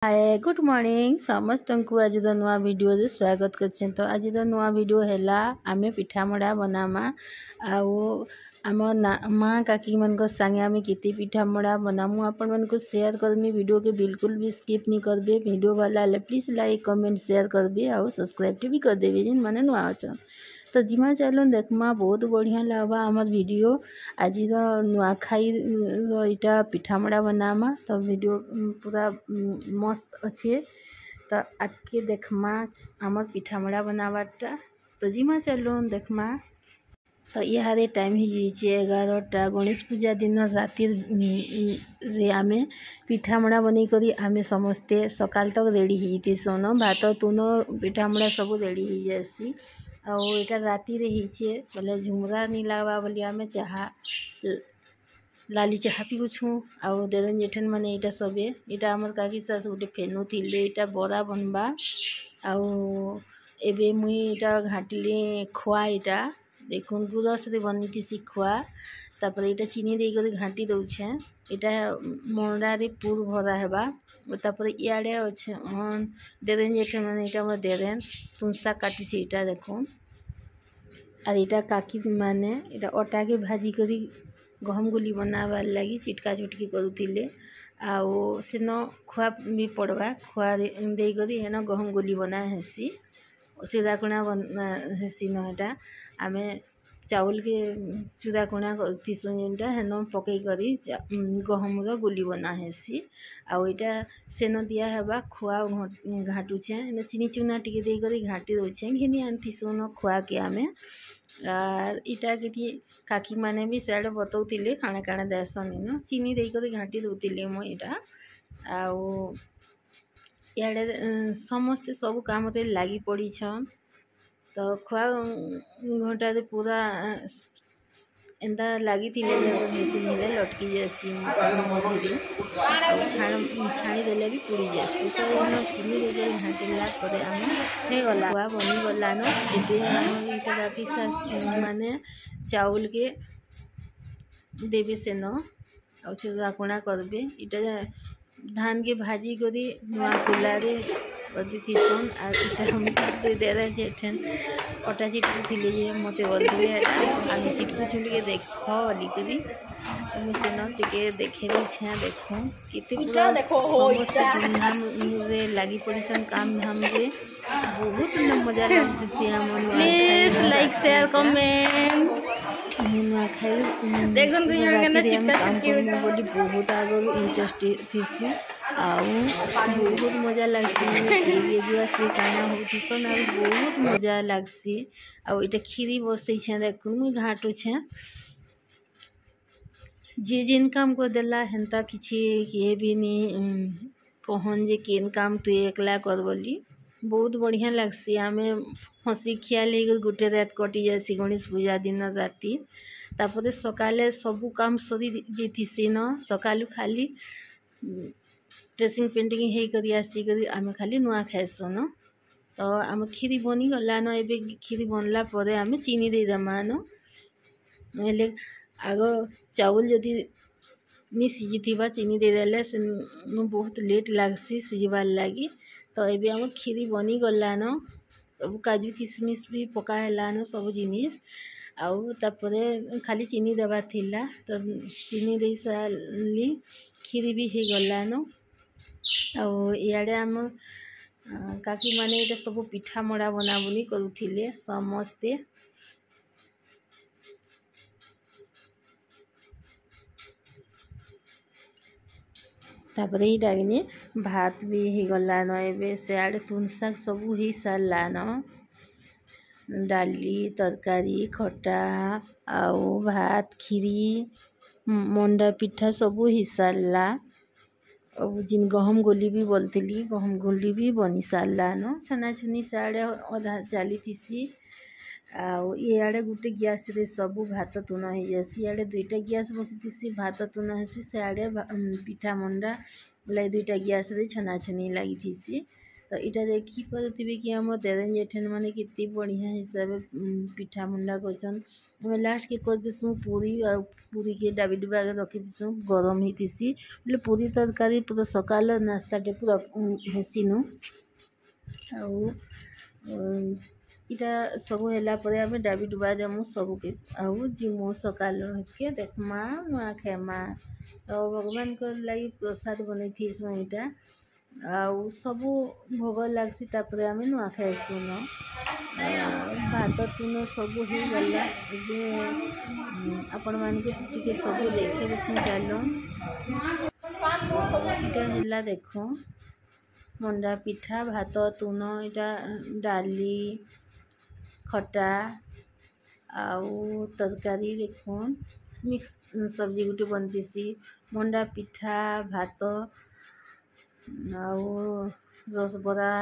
Hi good morning समस्त को आज नुआ वीडियो रे स्वागत करछे। तो आज नुआ वीडियो हैला आमे पिठामड़ा बनामा आउ आम माँ काकी मन को संगे आमे किति पिठामड़ा बनामु आपण मन को शेयर करमी। वीडियो के बिल्कुल भी स्किप नहीं करबे। वीडियो वाला प्लीज लाइक कमेंट शेयर करबे आउ सब्सक्राइब भी कर देबे जिन माने नुआ अछन। तो जिमा चलो देखमा बहुत बढ़िया लगवा आम वीडियो। आज नुआखाई इटा पिठामड़ा बनामा तो वीडियो पूरा मस्त अच्छे। तो आके देखमा आम पिठामड़ा बनावाटा। तो जिमा चलो देखमा। तो यारे टाइम ही 11टा गणेश पूजा दिन राति रे आमे पिठामड़ा बनै करी आमे समस्ते सकाल तक रेडी ही सोन भात तुन पिठामड़ा सब रेडी ही जासी। आउ एटा राति रे हिचे बोले झुमरा नहीं लागवा बोली आमे चाहा लाली चाहा पी छू। आउ देदन जेठन माने एटा सबे एटा हमर काकी सास गोटे फेनु थिले एटा बरा बनबा। आउ एबे मुई एटा घाटिले खोआ एटा देखुन गुरस रे बनितिसी खोआ। तापर एटा चीनी दे करी घाटी दउछे। एटा मंडा रे पुर भरा हेबा। तापर इयाडे अच्छे देदेन जेठन माने एटा म देदेन तुनसा काटुछे एटा देखुन। और एटा काकी माने एटा अटा के भाजी करी गहम गुली बनाबार लगी चिटका चुटकी करुथिले। आउ सेन खुआ भी पड़वा खुआ दे करी हेन गहम गुली बना हेसी चूदाकुणा बना हेसी न हेटा आमे चाउल के चूदाकुणा करथिसु जेनटा हेन पकई करी गहम रो गुली बना हेसी। आउ एटा सेन दिया हेबा खुआ घाटुछे एने चीनी चूना टिके दे करी घाटी दउछे घिनी आनथिसु न खुआ के आमे। आर इटा के काकी माने भी सेड बतौतिले काणे काणे देसन इन चीनी दे करी घाटी दउतिले म एटा। आउ याडे समस्त सब काम रे लागी पड़ी छन। तो खुआ घंटा रे पूरा एंदा लागी थिले मिले लटकी जासी मधुरी छाणी देले भी पुड़ी जासी। तो इन चीनी दे घाटिला परे आम हे गला खुआ बनी गला न एबे हम इटा राती माने चाउल के देबे सेन आउ चूदाकुणा करबे इटा धान के भाजी करी नुआ कुला रे बदितिसन। आर इटा हम दे रे जेठन अटा चिटकू थिले जे मते बदिले आमे चिटकू छुली देखो बोली करी हम सेन टिके देखेली छे देखो किते पूरा धूमधाम रे लागी पड़ीसन काम धाम रे बहुत मजा लागती हमन। प्लीज लाइक शेयर कमेंट देखन बोली बहुत आगर इंटरेस्ट थी। आउ बहुत मजा लगसी काना होसन आ बहुत मजा लगसी। आउ इटा खीरी बसई छे देखुन मुई घाटू छे जे जेन काम को देला हेन्ता किछि किए भी नहीं कहन जे केन काम तु एकला कर बोली बहुत बढ़िया लगसी। आमे हसी खियाल गोटे रात कटि जासी गणेश पूजा दिन राति। तापरे सकाले सबू काम सरी जेतिसी न सकालू खाली ड्रेसिंग पेंटिंग हे करी आसी करी आमे खाली नुआ खाइसु न। तो आम खीरी बनी गला न एबे खीरी बनला परे आमे चीनी दे दमा न नले आगो चावल जदि नि सिझिथिबा चीनी दे देले से बहुत लेट लागसी सिझबार लागी। तो एबे आम खीरी बनी गला न सब काजू किशमिश भी पका हैला न सब जिनिस। आउ तापरे खाली चीनी देवा थिला तो चीनी दे साली खीरी भी हे गला न। आउ इयाडे आम काकी माने एटा सब पिठा मड़ा बना बुनी करुथिले समस्ते। तापरे इटा किने भात भी ही गला न एबे सेआडे तुन शाग सबू ही सारला न डाली तरकारी खटा आउ भात खीरी मंडा पिठा सबू ही सारला। अब जिन गहम गोली भी बोलती गहम गोली भी बनी सारला न छना छुनी साड़े अधा चाली थीसी। आउ इयाडे गुटे गैस रे सबू भात तुन हो जासी इयाडे दुईटा गैस बसीतिसी भात तुन हेसी सियाडे पिठा मंडा लाई दुईटा गैस रे छना छुनी लगी थीसी। तो इटा देखी पारे कि आम तेरेन जेठन मैंने कितनी बढ़िया हिसाब पिठा मुंडा कर लास्ट के कर देसु पूरी पूरी के डाबी डुबा के रखी देसु गरम होतीसी बोले पूरी तरकारी पूरा सकाल नास्ताटे पूरा हेसीनु आउ इटा सब है आम डाबी डुबा देमु सबके आउ जिमु सकाल के देखमा नुआ खेमा तो भगवान को लगी प्रसाद बनई थी इटा आउ सब भोग लगसी तापर आम नुआ खाइसु न भात चून सब हो गला आपण मान के सब देखे चलो इटा है देख मंडा पिठा भात तुन इटा डाली खटा आउ तरकारी देखुन मिक्स सब्जी गुटे बनतीसी मंडा पिठा भात आउ रसबरा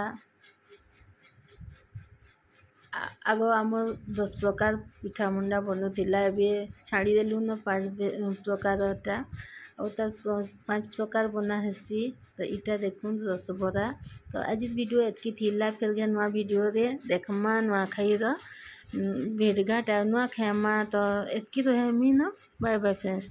आग आम 10 प्रकार पिठा मुंडा बनूला छाड़देलु न 5 प्रकारटा और 5 प्रकार बना हेसी तो इटा देखुन रसबरा तो आज वीडियो एतकी थिला फिर नुआ वीडियो रे देखमा नुआ खाई भेटघाट नुआ खेमा तो एतकी तो हेमी न बाय बाय फ्रेंड्स।